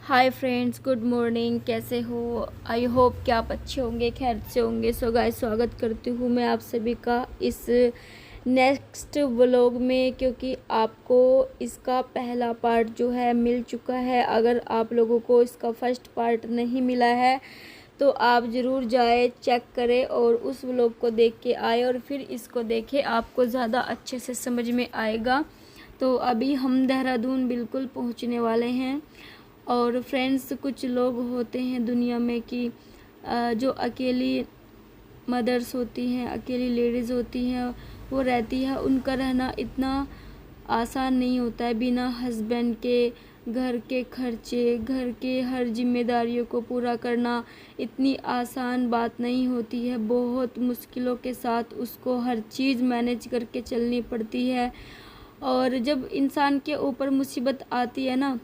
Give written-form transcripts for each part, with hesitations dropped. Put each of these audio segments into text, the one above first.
Hi friends, good morning. कैसे हो? I hope कि आप अच्छे होंगे, खैर से होंगे। सो गाइस, स्वागत करती हूँ मैं आप सभी का इस नेक्स्ट व्लॉग में, क्योंकि आपको इसका पहला पार्ट जो है मिल चुका है। अगर आप लोगों को इसका फर्स्ट पार्ट नहीं मिला है तो आप ज़रूर जाए, चेक करें और उस व्लॉग को देख के आए और फिर इसको देखें, आपको ज़्यादा अच्छे से समझ में आएगा। तो अभी हम देहरादून बिल्कुल पहुँचने वाले हैं। और फ्रेंड्स, कुछ लोग होते हैं दुनिया में कि जो अकेली मदर्स होती हैं, अकेली लेडीज़ होती हैं, वो रहती है। उनका रहना इतना आसान नहीं होता है। बिना हस्बैंड के घर के खर्चे, घर के हर जिम्मेदारियों को पूरा करना इतनी आसान बात नहीं होती है। बहुत मुश्किलों के साथ उसको हर चीज़ मैनेज करके चलनी पड़ती है। और जब इंसान के ऊपर मुसीबत आती है ना,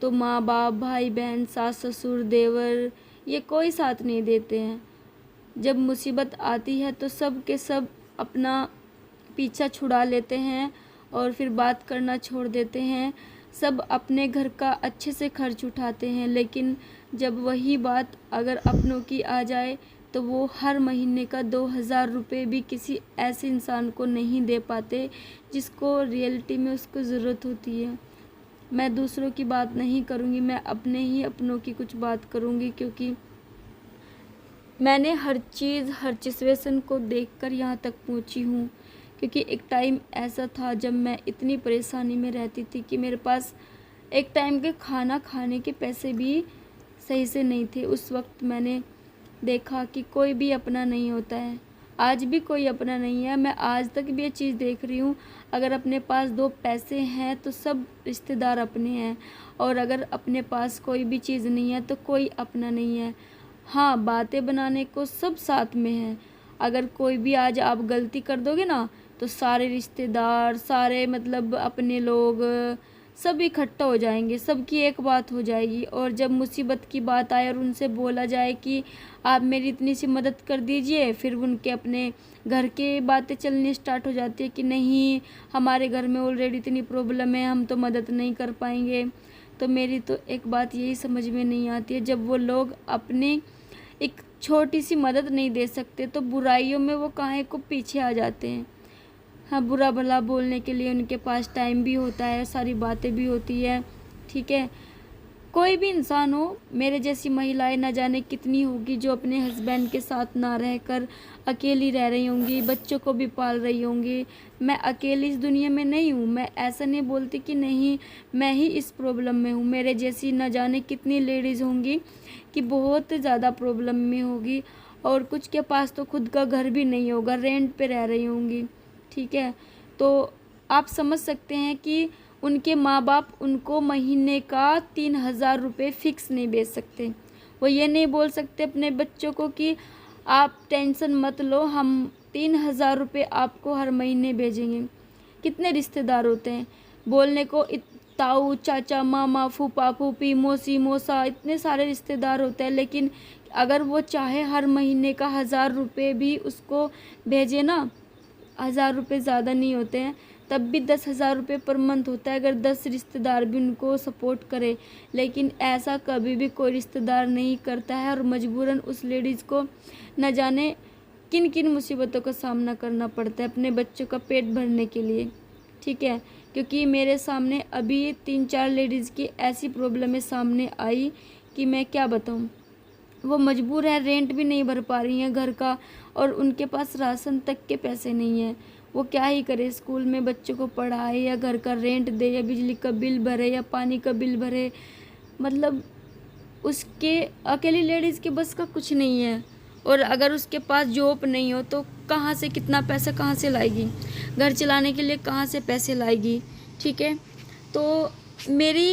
तो माँ बाप, भाई बहन, सास ससुर, देवर, ये कोई साथ नहीं देते हैं। जब मुसीबत आती है तो सब के सब अपना पीछा छुड़ा लेते हैं और फिर बात करना छोड़ देते हैं। सब अपने घर का अच्छे से खर्च उठाते हैं, लेकिन जब वही बात अगर अपनों की आ जाए तो वो हर महीने का 2000 रुपये भी किसी ऐसे इंसान को नहीं दे पाते जिसको रियलिटी में उसको ज़रूरत होती है। मैं दूसरों की बात नहीं करूँगी, मैं अपने ही अपनों की कुछ बात करूँगी, क्योंकि मैंने हर चीज़, हर सिचुएशन को देखकर यहाँ तक पहुँची हूँ। क्योंकि एक टाइम ऐसा था जब मैं इतनी परेशानी में रहती थी कि मेरे पास एक टाइम के खाना खाने के पैसे भी सही से नहीं थे। उस वक्त मैंने देखा कि कोई भी अपना नहीं होता है। आज भी कोई अपना नहीं है। मैं आज तक भी ये चीज़ देख रही हूँ। अगर अपने पास दो पैसे हैं तो सब रिश्तेदार अपने हैं, और अगर अपने पास कोई भी चीज़ नहीं है तो कोई अपना नहीं है। हाँ, बातें बनाने को सब साथ में है। अगर कोई भी आज आप गलती कर दोगे ना, तो सारे रिश्तेदार, सारे मतलब अपने लोग सब इकट्ठा हो जाएंगे, सबकी एक बात हो जाएगी। और जब मुसीबत की बात आए और उनसे बोला जाए कि आप मेरी इतनी सी मदद कर दीजिए, फिर उनके अपने घर के बातें चलनी स्टार्ट हो जाती है कि नहीं, हमारे घर में ऑलरेडी इतनी प्रॉब्लम है, हम तो मदद नहीं कर पाएंगे। तो मेरी तो एक बात यही समझ में नहीं आती है, जब वो लोग अपने एक छोटी सी मदद नहीं दे सकते तो बुराइयों में वो काहे को पीछे आ जाते हैं। हाँ, बुरा भला बोलने के लिए उनके पास टाइम भी होता है, सारी बातें भी होती है। ठीक है, कोई भी इंसान हो, मेरे जैसी महिलाएं न जाने कितनी होगी जो अपने हस्बैंड के साथ ना रहकर अकेली रह रही होंगी, बच्चों को भी पाल रही होंगी। मैं अकेली इस दुनिया में नहीं हूँ। मैं ऐसा नहीं बोलती कि नहीं, मैं ही इस प्रॉब्लम में हूँ। मेरे जैसी न जाने कितनी लेडीज़ होंगी कि बहुत ज़्यादा प्रॉब्लम में होगी, और कुछ के पास तो खुद का घर भी नहीं होगा, रेंट पे रह रही होंगी। ठीक है, तो आप समझ सकते हैं कि उनके माँ बाप उनको महीने का 3000 रुपये फ़िक्स नहीं भेज सकते। वो ये नहीं बोल सकते अपने बच्चों को कि आप टेंशन मत लो, हम 3000 रुपये आपको हर महीने भेजेंगे। कितने रिश्तेदार होते हैं बोलने को, ताऊ चाचा, मामा, फूफा फूफी, मौसी मौसा, इतने सारे रिश्तेदार होते हैं। लेकिन अगर वो चाहे हर महीने का 1000 रुपये भी उसको भेजे ना, 1000 रुपये ज़्यादा नहीं होते हैं, तब भी 10,000 रुपये पर मंथ होता है, अगर 10 रिश्तेदार भी उनको सपोर्ट करे। लेकिन ऐसा कभी भी कोई रिश्तेदार नहीं करता है, और मजबूरन उस लेडीज़ को न जाने किन किन मुसीबतों का सामना करना पड़ता है अपने बच्चों का पेट भरने के लिए। ठीक है, क्योंकि मेरे सामने अभी 3-4 लेडीज़ की ऐसी प्रॉब्लमें सामने आई कि मैं क्या बताऊँ। वो मजबूर है, रेंट भी नहीं भर पा रही हैं घर का, और उनके पास राशन तक के पैसे नहीं हैं। वो क्या ही करे, स्कूल में बच्चों को पढ़ाए, या घर का रेंट दे, या बिजली का बिल भरे, या पानी का बिल भरे। मतलब उसके अकेली लेडीज़ के बस का कुछ नहीं है। और अगर उसके पास जॉब नहीं हो तो कहाँ से, कितना पैसा कहाँ से लाएगी, घर चलाने के लिए कहाँ से पैसे लाएगी। ठीक है, तो मेरी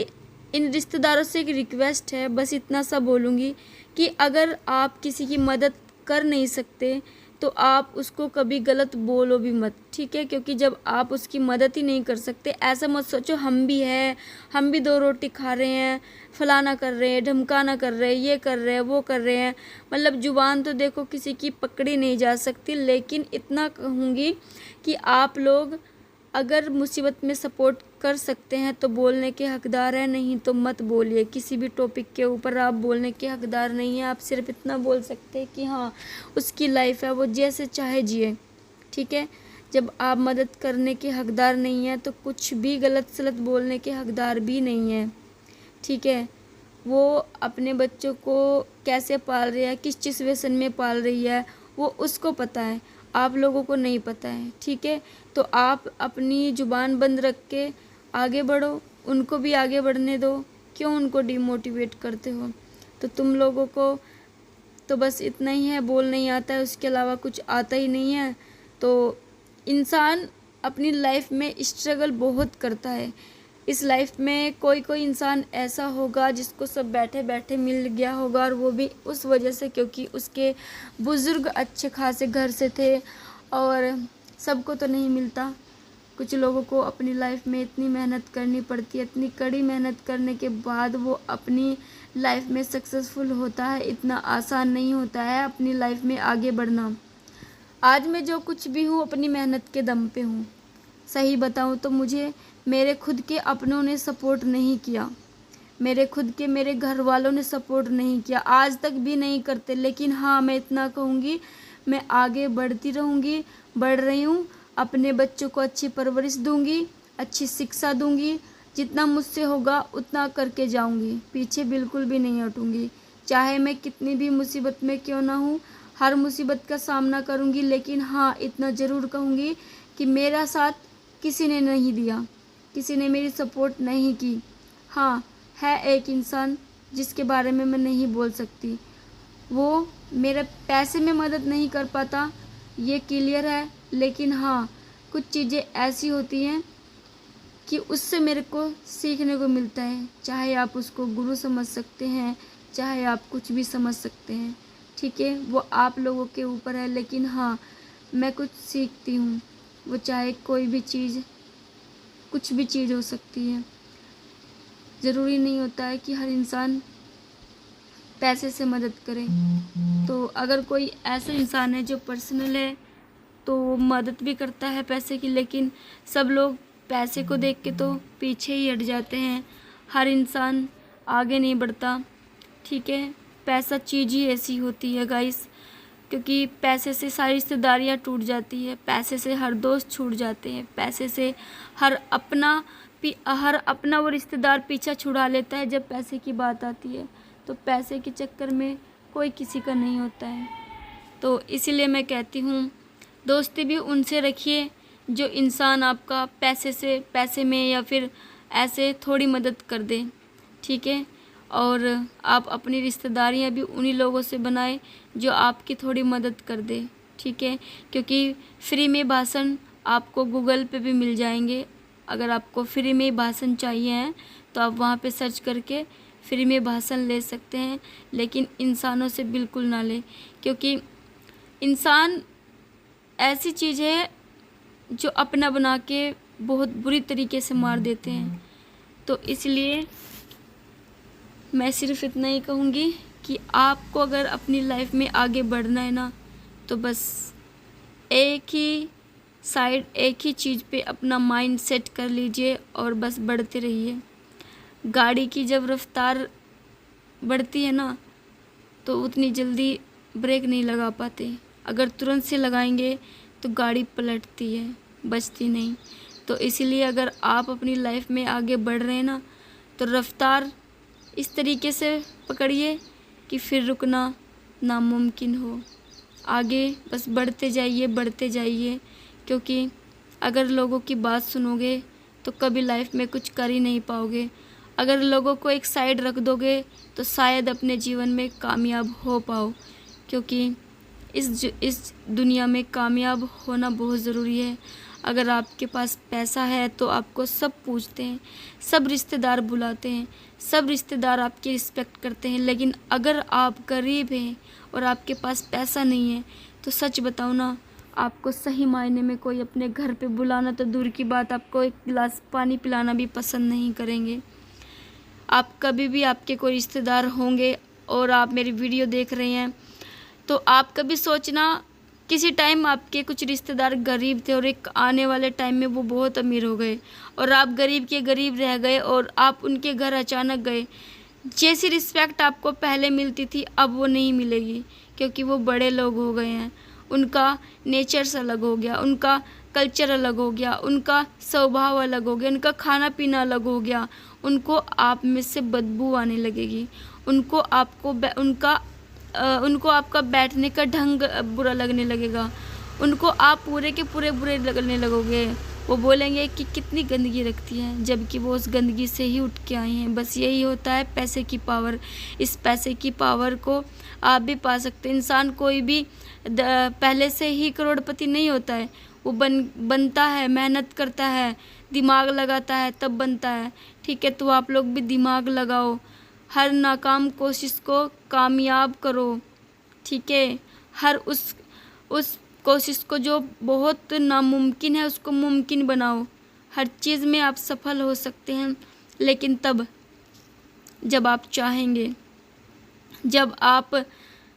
इन रिश्तेदारों से एक रिक्वेस्ट है, बस इतना सा बोलूँगी कि अगर आप किसी की मदद कर नहीं सकते तो आप उसको कभी गलत बोलो भी मत। ठीक है, क्योंकि जब आप उसकी मदद ही नहीं कर सकते, ऐसा मत सोचो हम भी हैं, हम भी 2 रोटी खा रहे हैं, फलाना कर रहे हैं, ढमकाना कर रहे हैं, ये कर रहे हैं, वो कर रहे हैं। मतलब जुबान तो देखो किसी की पकड़ी नहीं जा सकती, लेकिन इतना कहूँगी कि आप लोग अगर मुसीबत में सपोर्ट कर सकते हैं तो बोलने के हकदार हैं, नहीं तो मत बोलिए। किसी भी टॉपिक के ऊपर आप बोलने के हकदार नहीं हैं। आप सिर्फ इतना बोल सकते हैं कि हाँ उसकी लाइफ है, वो जैसे चाहे जिए, ठीक है। जब आप मदद करने के हकदार नहीं हैं तो कुछ भी गलत सलत बोलने के हकदार भी नहीं हैं, ठीक है। वो अपने बच्चों को कैसे पाल रही है, किस सिचुएशन में पाल रही है, वो उसको पता है, आप लोगों को नहीं पता है, ठीक है। तो आप अपनी ज़ुबान बंद रख के आगे बढ़ो, उनको भी आगे बढ़ने दो। क्यों उनको डिमोटिवेट करते हो? तो तुम लोगों को तो बस इतना ही है, बोल नहीं आता है, उसके अलावा कुछ आता ही नहीं है। तो इंसान अपनी लाइफ में स्ट्रगल बहुत करता है। इस लाइफ में कोई कोई इंसान ऐसा होगा जिसको सब बैठे बैठे मिल गया होगा, और वो भी उस वजह से क्योंकि उसके बुज़ुर्ग अच्छे खासे घर से थे, और सबको तो नहीं मिलता। कुछ लोगों को अपनी लाइफ में इतनी मेहनत करनी पड़ती है, इतनी कड़ी मेहनत करने के बाद वो अपनी लाइफ में सक्सेसफुल होता है। इतना आसान नहीं होता है अपनी लाइफ में आगे बढ़ना। आज मैं जो कुछ भी हूँ अपनी मेहनत के दम पे हूँ। सही बताऊँ तो मुझे मेरे खुद के अपनों ने सपोर्ट नहीं किया, मेरे घर वालों ने सपोर्ट नहीं किया, आज तक भी नहीं करते। लेकिन हाँ, मैं इतना कहूँगी, मैं आगे बढ़ती रहूँगी, बढ़ रही हूँ। अपने बच्चों को अच्छी परवरिश दूँगी, अच्छी शिक्षा दूँगी, जितना मुझसे होगा उतना करके जाऊँगी, पीछे बिल्कुल भी नहीं हटूँगी। चाहे मैं कितनी भी मुसीबत में क्यों ना हूँ, हर मुसीबत का सामना करूँगी। लेकिन हाँ, इतना ज़रूर कहूँगी कि मेरा साथ किसी ने नहीं दिया, किसी ने मेरी सपोर्ट नहीं की। हाँ, है एक इंसान जिसके बारे में मैं नहीं बोल सकती, वो मेरे पैसे में मदद नहीं कर पाता, ये क्लियर है। लेकिन हाँ, कुछ चीज़ें ऐसी होती हैं कि उससे मेरे को सीखने को मिलता है। चाहे आप उसको गुरु समझ सकते हैं, चाहे आप कुछ भी समझ सकते हैं, ठीक है, वो आप लोगों के ऊपर है। लेकिन हाँ, मैं कुछ सीखती हूँ, वो चाहे कोई भी चीज़, कुछ भी चीज़ हो सकती है। ज़रूरी नहीं होता है कि हर इंसान पैसे से मदद करे। तो अगर कोई ऐसा इंसान है जो पर्सनल है तो वो मदद भी करता है पैसे की, लेकिन सब लोग पैसे को देख के तो पीछे ही हट जाते हैं। हर इंसान आगे नहीं बढ़ता, ठीक है। पैसा चीज़ ही ऐसी होती है गाइस, क्योंकि पैसे से सारी रिश्तेदारियाँ टूट जाती है, पैसे से हर दोस्त छूट जाते हैं, पैसे से हर अपना वो रिश्तेदार पीछा छुड़ा लेता है जब पैसे की बात आती है। तो पैसे के चक्कर में कोई किसी का नहीं होता है। तो इसीलिए मैं कहती हूँ, दोस्ती भी उनसे रखिए जो इंसान आपका पैसे में या फिर ऐसे थोड़ी मदद कर दे, ठीक है। और आप अपनी रिश्तेदारियां भी उन्हीं लोगों से बनाए जो आपकी थोड़ी मदद कर दे, ठीक है। क्योंकि फ्री में भाषण आपको गूगल पे भी मिल जाएंगे। अगर आपको फ्री में भाषण चाहिए हैं तो आप वहाँ पे सर्च करके फ्री में भाषण ले सकते हैं। लेकिन इंसानों से बिल्कुल ना ले, क्योंकि इंसान ऐसी चीज़ है जो अपना बना के बहुत बुरी तरीके से मार देते हैं। तो इसलिए मैं सिर्फ इतना ही कहूँगी कि आपको अगर अपनी लाइफ में आगे बढ़ना है ना, तो बस एक ही चीज़ पे अपना माइंड सेट कर लीजिए और बस बढ़ते रहिए। गाड़ी की जब रफ्तार बढ़ती है ना, तो उतनी जल्दी ब्रेक नहीं लगा पाते। अगर तुरंत से लगाएंगे तो गाड़ी पलटती है, बचती नहीं। तो इसीलिए अगर आप अपनी लाइफ में आगे बढ़ रहे हैं ना, तो रफ्तार इस तरीके से पकड़िए कि फिर रुकना नामुमकिन हो। आगे बस बढ़ते जाइए, क्योंकि अगर लोगों की बात सुनोगे तो कभी लाइफ में कुछ कर ही नहीं पाओगे। अगर लोगों को एक साइड रख दोगे तो शायद अपने जीवन में कामयाब हो पाओ, क्योंकि इस दुनिया में कामयाब होना बहुत ज़रूरी है। अगर आपके पास पैसा है तो आपको सब पूछते हैं, सब रिश्तेदार बुलाते हैं, सब रिश्तेदार आपकी रिस्पेक्ट करते हैं। लेकिन अगर आप गरीब हैं और आपके पास पैसा नहीं है तो सच बताओ ना, आपको सही मायने में कोई अपने घर पे बुलाना तो दूर की बात, आपको एक गिलास पानी पिलाना भी पसंद नहीं करेंगे। आप कभी भी, आपके कोई रिश्तेदार होंगे और आप मेरी वीडियो देख रहे हैं, तो आप कभी सोचना किसी टाइम आपके कुछ रिश्तेदार गरीब थे और एक आने वाले टाइम में वो बहुत अमीर हो गए और आप गरीब के गरीब रह गए और आप उनके घर अचानक गए। जैसी रिस्पेक्ट आपको पहले मिलती थी अब वो नहीं मिलेगी, क्योंकि वो बड़े लोग हो गए हैं। उनका नेचर्स अलग हो गया, उनका कल्चर अलग हो गया, उनका स्वभाव अलग हो गया, उनका खाना पीना अलग हो गया। उनको आप में से बदबू आने लगेगी, उनको उनको आपका बैठने का ढंग बुरा लगने लगेगा, उनको आप पूरे के पूरे बुरे लगने लगोगे। वो बोलेंगे कि कितनी गंदगी रखती है, जबकि वो उस गंदगी से ही उठ के आई हैं। बस यही होता है पैसे की पावर। इस पैसे की पावर को आप भी पा सकते हैं। इंसान कोई भी पहले से ही करोड़पति नहीं होता है, वो बनता है, मेहनत करता है, दिमाग लगाता है तब बनता है। ठीक है, तो आप लोग भी दिमाग लगाओ, हर नाकाम कोशिश को कामयाब करो। ठीक है, हर उस कोशिश को जो बहुत नामुमकिन है उसको मुमकिन बनाओ। हर चीज़ में आप सफल हो सकते हैं, लेकिन तब जब आप चाहेंगे, जब आप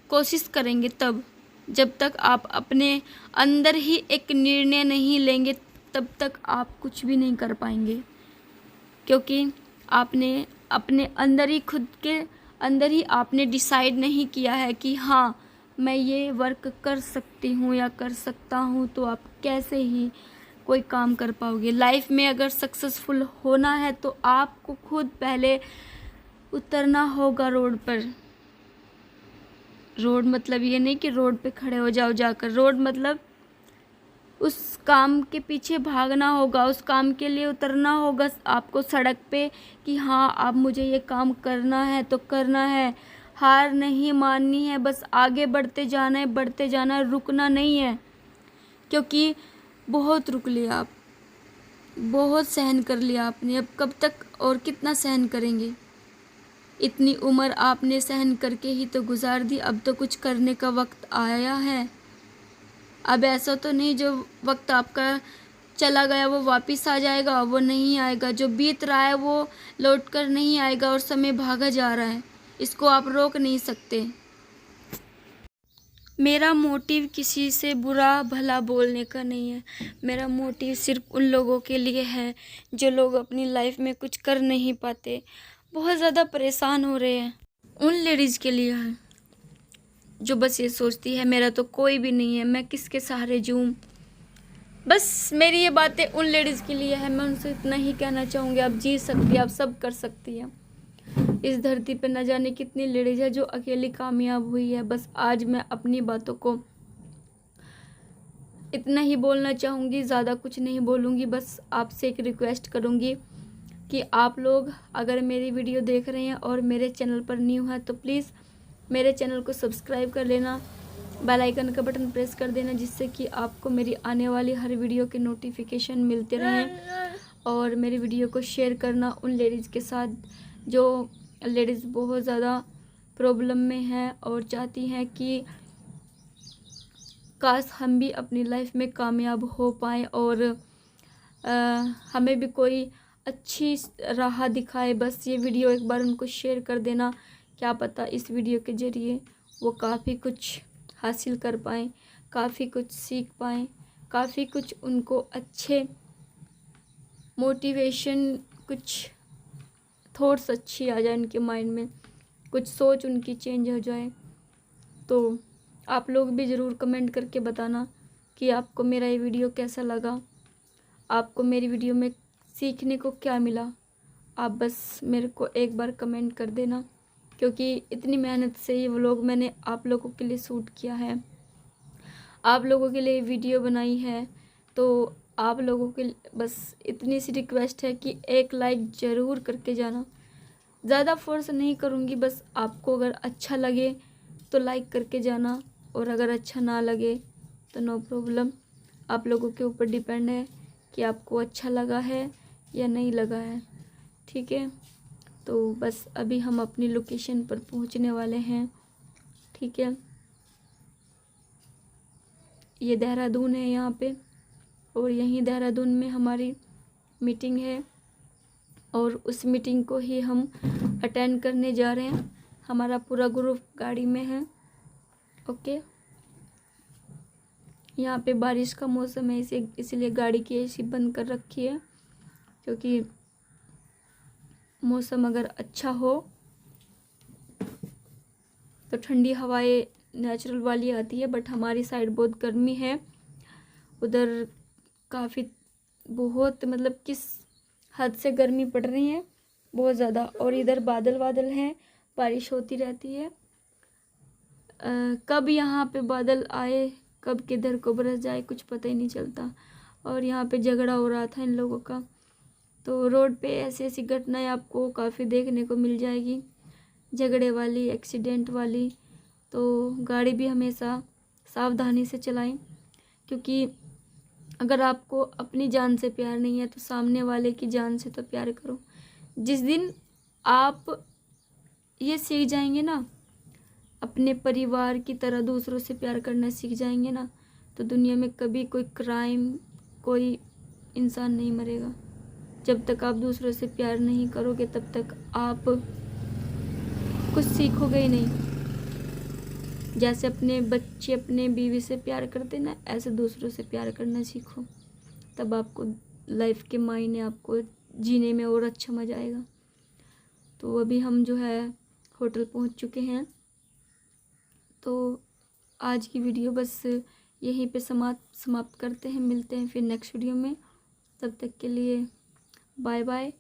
कोशिश करेंगे तब। जब तक आप अपने अंदर ही एक निर्णय नहीं लेंगे तब तक आप कुछ भी नहीं कर पाएंगे, क्योंकि आपने अपने अंदर ही, खुद के अंदर ही आपने डिसाइड नहीं किया है कि हाँ मैं ये वर्क कर सकती हूँ या कर सकता हूँ, तो आप कैसे ही कोई काम कर पाओगे। लाइफ में अगर सक्सेसफुल होना है तो आपको खुद पहले उतरना होगा रोड पर। रोड मतलब ये नहीं कि रोड पे खड़े हो जाओ जाकर, रोड मतलब उस काम के पीछे भागना होगा, उस काम के लिए उतरना होगा आपको सड़क पे कि हाँ अब मुझे ये काम करना है तो करना है। हार नहीं माननी है, बस आगे बढ़ते जाना है, बढ़ते जाना है, रुकना नहीं है। क्योंकि बहुत रुक लिया आप, बहुत सहन कर लिया आपने, अब कब तक और कितना सहन करेंगे। इतनी उम्र आपने सहन करके ही तो गुजार दी, अब तो कुछ करने का वक्त आया है। अब ऐसा तो नहीं जो वक्त आपका चला गया वो वापस आ जाएगा, वो नहीं आएगा। जो बीत रहा है वो लौट कर नहीं आएगा और समय भागा जा रहा है, इसको आप रोक नहीं सकते। मेरा मोटिव किसी से बुरा भला बोलने का नहीं है, मेरा मोटिव सिर्फ उन लोगों के लिए है जो लोग अपनी लाइफ में कुछ कर नहीं पाते, बहुत ज़्यादा परेशान हो रहे हैं। उन लेडीज़ के लिए है जो बस ये सोचती है मेरा तो कोई भी नहीं है, मैं किसके सहारे जीऊँ। बस मेरी ये बातें उन लेडीज़ के लिए है। मैं उनसे इतना ही कहना चाहूँगी, आप जी सकती हैं, आप सब कर सकती हैं। इस धरती पर न जाने कितनी लेडीज़ है जो अकेली कामयाब हुई है। बस आज मैं अपनी बातों को इतना ही बोलना चाहूँगी, ज़्यादा कुछ नहीं बोलूँगी। बस आपसे एक रिक्वेस्ट करूँगी कि आप लोग अगर मेरी वीडियो देख रहे हैं और मेरे चैनल पर न्यू है तो प्लीज़ मेरे चैनल को सब्सक्राइब कर लेना, बेल आइकन का बटन प्रेस कर देना, जिससे कि आपको मेरी आने वाली हर वीडियो के नोटिफिकेशन मिलते रहें। और मेरी वीडियो को शेयर करना उन लेडीज़ के साथ जो लेडीज़ बहुत ज़्यादा प्रॉब्लम में हैं और चाहती हैं कि काश हम भी अपनी लाइफ में कामयाब हो पाएँ और हमें भी कोई अच्छी राह दिखाए। बस ये वीडियो एक बार उनको शेयर कर देना, क्या पता इस वीडियो के ज़रिए वो काफ़ी कुछ हासिल कर पाएँ, काफ़ी कुछ सीख पाएँ, काफ़ी कुछ उनको अच्छे मोटिवेशन, कुछ थॉट्स अच्छी आ जाए उनके माइंड में, कुछ सोच उनकी चेंज हो जाए। तो आप लोग भी ज़रूर कमेंट करके बताना कि आपको मेरा ये वीडियो कैसा लगा, आपको मेरी वीडियो में सीखने को क्या मिला। आप बस मेरे को एक बार कमेंट कर देना, क्योंकि इतनी मेहनत से ये व्लॉग मैंने आप लोगों के लिए शूट किया है, आप लोगों के लिए वीडियो बनाई है। तो आप लोगों के बस इतनी सी रिक्वेस्ट है कि एक लाइक ज़रूर करके जाना। ज़्यादा फोर्स नहीं करूँगी, बस आपको अगर अच्छा लगे तो लाइक करके जाना, और अगर अच्छा ना लगे तो नो प्रॉब्लम, आप लोगों के ऊपर डिपेंड है कि आपको अच्छा लगा है या नहीं लगा है। ठीक है, तो बस अभी हम अपनी लोकेशन पर पहुंचने वाले हैं। ठीक है, ये देहरादून है यहाँ पे, और यहीं देहरादून में हमारी मीटिंग है और उस मीटिंग को ही हम अटेंड करने जा रहे हैं। हमारा पूरा ग्रुप गाड़ी में है। ओके, यहाँ पे बारिश का मौसम है, इसलिए गाड़ी की एसी बंद कर रखी है, क्योंकि मौसम अगर अच्छा हो तो ठंडी हवाएं नेचुरल वाली आती है। बट हमारी साइड बहुत गर्मी है, उधर काफ़ी बहुत मतलब किस हद से गर्मी पड़ रही है, बहुत ज़्यादा। और इधर बादल बादल हैं, बारिश होती रहती है। कब यहाँ पे बादल आए, कब किधर को बरस जाए, कुछ पता ही नहीं चलता। और यहाँ पे झगड़ा हो रहा था इन लोगों का। तो रोड पे ऐसी ऐसी घटनाएं आपको काफ़ी देखने को मिल जाएगी, झगड़े वाली, एक्सीडेंट वाली। तो गाड़ी भी हमेशा सावधानी से चलाएं, क्योंकि अगर आपको अपनी जान से प्यार नहीं है तो सामने वाले की जान से तो प्यार करो। जिस दिन आप ये सीख जाएंगे ना, अपने परिवार की तरह दूसरों से प्यार करना सीख जाएंगे ना, तो दुनिया में कभी कोई क्राइम, कोई इंसान नहीं मरेगा। जब तक आप दूसरों से प्यार नहीं करोगे तब तक आप कुछ सीखोगे ही नहीं। जैसे अपने बच्चे अपने बीवी से प्यार करते ना, ऐसे दूसरों से प्यार करना सीखो, तब आपको लाइफ के मायने, आपको जीने में और अच्छा मज़ा आएगा। तो अभी हम जो है होटल पहुंच चुके हैं। तो आज की वीडियो बस यहीं पे समाप्त करते हैं। मिलते हैं फिर नेक्स्ट वीडियो में। तब तक के लिए bye bye,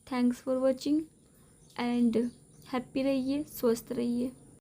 thanks for watching and happy रहिए, स्वस्थ रहिए।